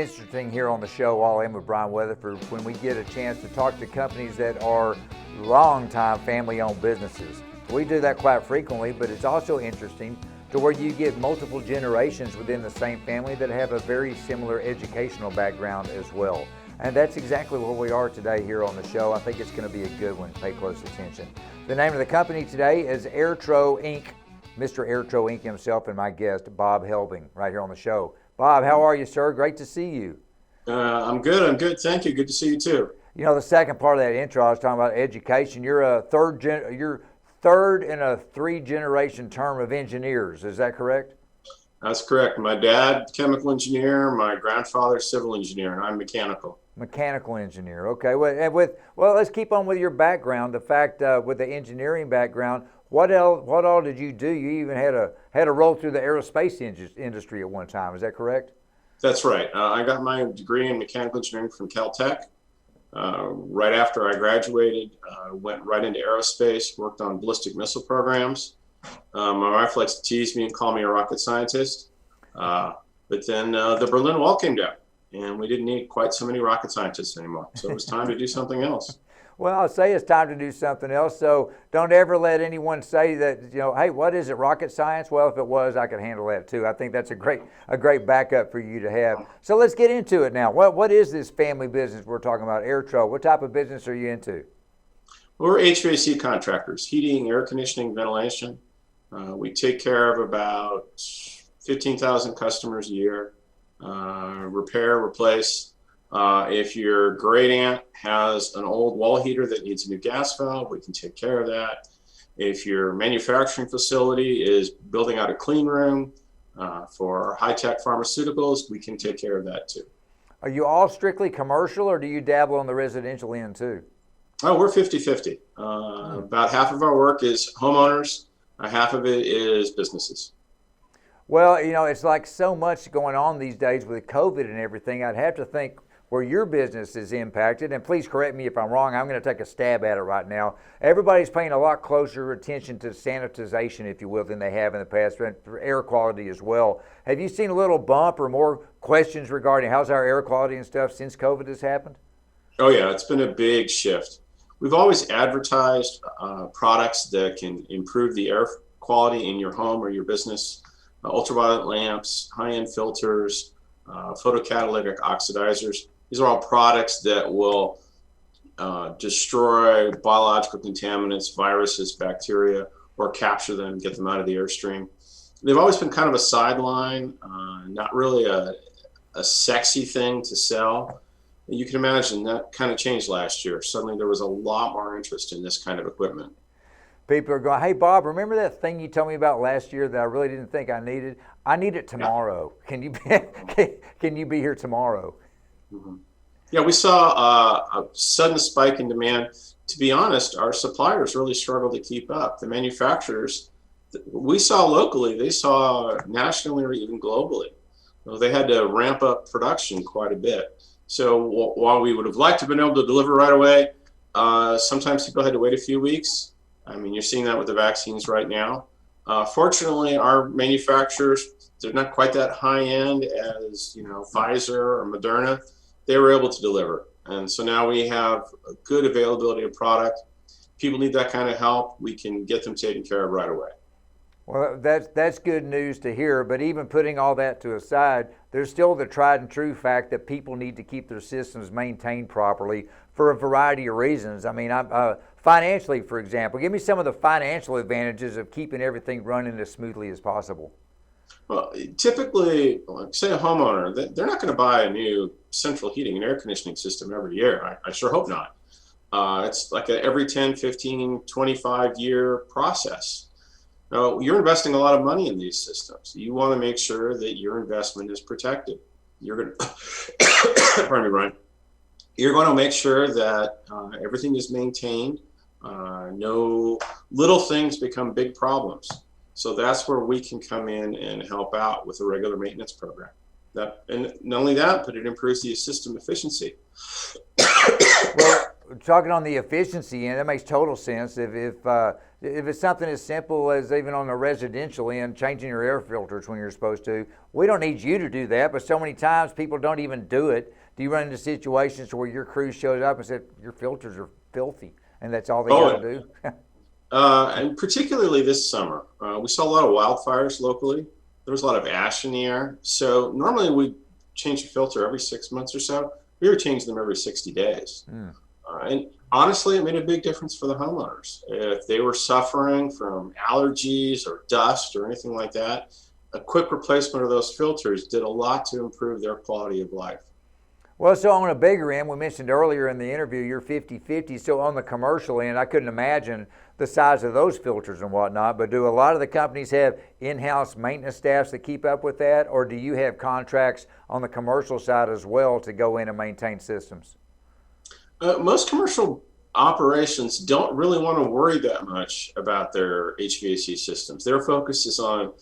interesting here on the show, All In with Bryan Weatherford, when we get a chance to talk to companies that are long-time family-owned businesses. We do that quite frequently, but it's also interesting to where you get multiple generations within the same family that have a very similar educational background as well. And that's exactly where we are today here on the show. I think it's going to be a good one. Pay close attention. The name of the company today is Air-Tro Inc. Mr. Air-Tro Inc. himself and my guest, Bob Helbing, right here on the show. Bob, how are you, sir? Great to see you. I'm good. Thank you. Good to see you too. You know, the second part of that intro, I was talking about education. You're a third in a three-generation term of engineers. Is that correct? That's correct. My dad, chemical engineer. My grandfather, civil engineer, and I'm mechanical. Mechanical engineer. Okay. Well, let's keep on with your background. The fact with the engineering background, what all did you do? You even had a roll through the aerospace industry at one time. Is that correct? That's right. I got my degree in mechanical engineering from Caltech. Right after I graduated, went right into aerospace, worked on ballistic missile programs. My wife likes to tease me and call me a rocket scientist. But then the Berlin Wall came down, and we didn't need quite so many rocket scientists anymore. So it was time to do something else. Well, I'll say it's time to do something else. So don't ever let anyone say that, hey, what is it, rocket science? Well, if it was, I could handle that too. I think that's a great backup for you to have. So let's get into it now. What is this family business we're talking about, Air-Tro? What type of business are you into? We're HVAC contractors, heating, air conditioning, ventilation. We take care of about 15,000 customers a year, repair, replace. If your great aunt has an old wall heater that needs a new gas valve, we can take care of that. If your manufacturing facility is building out a clean room for high-tech pharmaceuticals, we can take care of that too. Are you all strictly commercial, or do you dabble on the residential end too? Oh, we're 50-50. About half of our work is homeowners, half of it is businesses. Well, it's like so much going on these days with COVID and everything. I'd have to think where your business is impacted, and please correct me if I'm wrong, I'm going to take a stab at it right now. Everybody's paying a lot closer attention to sanitization, if you will, than they have in the past, and for air quality as well. Have you seen a little bump or more questions regarding how's our air quality and stuff since COVID has happened? Oh yeah, it's been a big shift. We've always advertised products that can improve the air quality in your home or your business. Ultraviolet lamps, high-end filters, photocatalytic oxidizers. These are all products that will destroy biological contaminants, viruses, bacteria, or capture them and get them out of the airstream. They've always been kind of a sideline, not really a sexy thing to sell. You can imagine that kind of changed last year. Suddenly there was a lot more interest in this kind of equipment. People are going, hey, Bob, remember that thing you told me about last year that I really didn't think I needed? I need it tomorrow. Yeah. Can you be here tomorrow? Mm-hmm. Yeah, we saw a sudden spike in demand. To be honest, our suppliers really struggled to keep up. The manufacturers, we saw locally, they saw nationally or even globally. They had to ramp up production quite a bit. So while we would have liked to have been able to deliver right away, sometimes people had to wait a few weeks. I mean, you're seeing that with the vaccines right now. Fortunately, our manufacturers, they're not quite that high end as Pfizer or Moderna. They were able to deliver, and so now we have a good availability of product. People need that kind of help. We can get them taken care of right away. Well, that's good news to hear. But even putting all that to aside, there's still the tried and true fact that people need to keep their systems maintained properly for a variety of reasons. I mean, financially, for example, give me some of the financial advantages of keeping everything running as smoothly as possible. Well, typically, like, say a homeowner, they're not going to buy a new central heating and air conditioning system every year. I sure hope not. It's like every 10, 15, 25-year process. Now, you're investing a lot of money in these systems. You want to make sure that your investment is protected. You're going to, pardon me, Brian. You're going to make sure that everything is maintained. No little things become big problems. So that's where we can come in and help out with a regular maintenance program. And not only that, but it improves the system efficiency. Well, talking on the efficiency end, that makes total sense. If it's something as simple as even on the residential end, changing your air filters when you're supposed to, we don't need you to do that, but so many times people don't even do it. Do you run into situations where your crew shows up and said, your filters are filthy, and that's all they got to do? And particularly this summer, we saw a lot of wildfires locally. There was a lot of ash in the air. So normally we change the filter every 6 months or so. We were changing them every 60 days. And honestly, it made a big difference for the homeowners. If they were suffering from allergies or dust or anything like that, a quick replacement of those filters did a lot to improve their quality of life. Well, so on a bigger end, we mentioned earlier in the interview, you're 50-50. So on the commercial end, I couldn't imagine the size of those filters and whatnot, but do a lot of the companies have in-house maintenance staffs that keep up with that, or do you have contracts on the commercial side as well to go in and maintain systems? Most commercial operations don't really want to worry that much about their HVAC systems. Their focus is on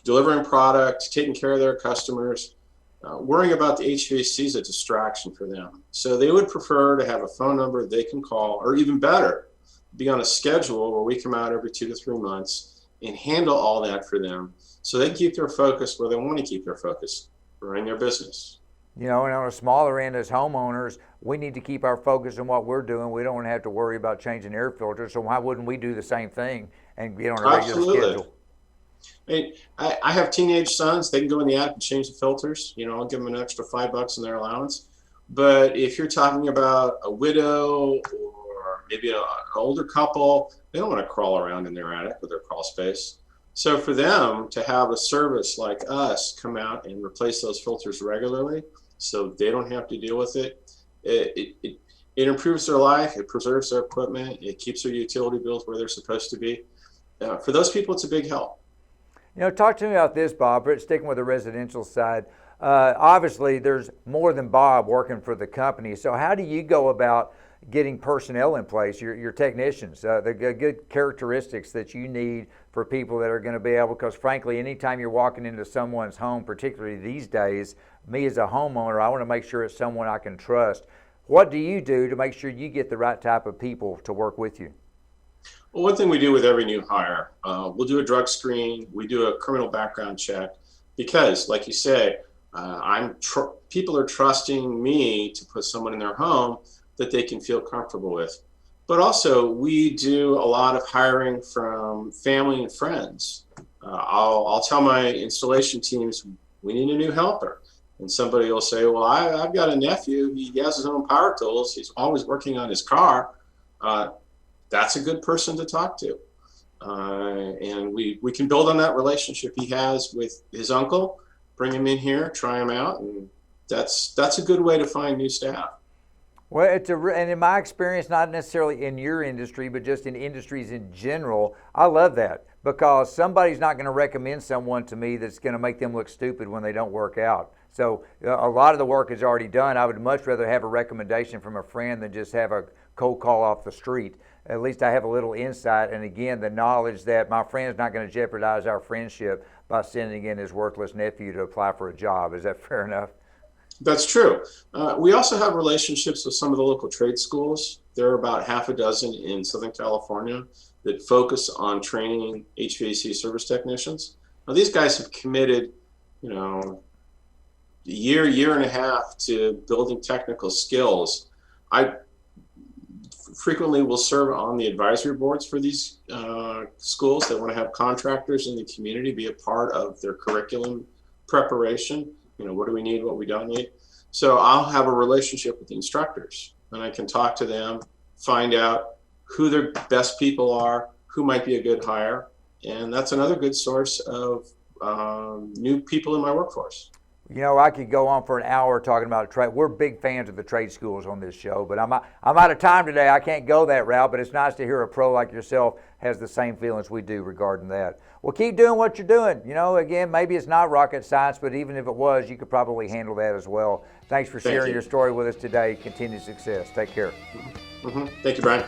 delivering product, taking care of their customers. Worrying about the HVAC is a distraction for them. So they would prefer to have a phone number they can call, or even better, be on a schedule where we come out every 2 to 3 months and handle all that for them so they keep their focus where they want to keep their focus, running their business. You know, and on a smaller end as homeowners, we need to keep our focus on what we're doing. We don't want to have to worry about changing air filters, so why wouldn't we do the same thing and get on a regular schedule? I have teenage sons. They can go in the attic and change the filters. You know, I'll give them an extra $5 in their allowance. But if you're talking about a widow or maybe an older couple, they don't want to crawl around in their attic with their crawl space. So for them to have a service like us come out and replace those filters regularly so they don't have to deal with it, it improves their life, it preserves their equipment, it keeps their utility bills where they're supposed to be. For those people, it's a big help. You know, talk to me about this, Bob, sticking with the residential side. Obviously, there's more than Bob working for the company. So how do you go about getting personnel in place, your technicians, the good characteristics that you need for people that are going to be able, because frankly, anytime you're walking into someone's home, particularly these days, me as a homeowner, I want to make sure it's someone I can trust. What do you do to make sure you get the right type of people to work with you? Well, one thing we do with every new hire, we'll do a drug screen, we do a criminal background check, because like you say, people are trusting me to put someone in their home that they can feel comfortable with. But also we do a lot of hiring from family and friends. I'll tell my installation teams, we need a new helper. And somebody will say, well, I've got a nephew, he has his own power tools, he's always working on his car. That's a good person to talk to. And we can build on that relationship he has with his uncle, bring him in here, try him out, and that's a good way to find new staff. Well, and in my experience, not necessarily in your industry, but just in industries in general, I love that, because somebody's not going to recommend someone to me that's going to make them look stupid when they don't work out. So a lot of the work is already done. I would much rather have a recommendation from a friend than just have a cold call off the street. At least I have a little insight, and again, the knowledge that my friend's not going to jeopardize our friendship by sending in his worthless nephew to apply for a job. Is that fair enough? That's true. We also have relationships with some of the local trade schools. There are about half a dozen in Southern California that focus on training HVAC service technicians. Now, these guys have committed, a year and a half to building technical skills. I frequently will serve on the advisory boards for these schools that want to have contractors in the community be a part of their curriculum preparation. What do we need, what we don't need? So I'll have a relationship with the instructors, and I can talk to them, find out who their best people are, who might be a good hire, and that's another good source of new people in my workforce. I could go on for an hour talking about trade. We're big fans of the trade schools on this show, but I'm out of time today. I can't go that route, but it's nice to hear a pro like yourself has the same feelings we do regarding that. Well, keep doing what you're doing. Again, maybe it's not rocket science, but even if it was, you could probably handle that as well. Thanks for sharing your story with us today. Continued success. Take care. Thank you, Brian.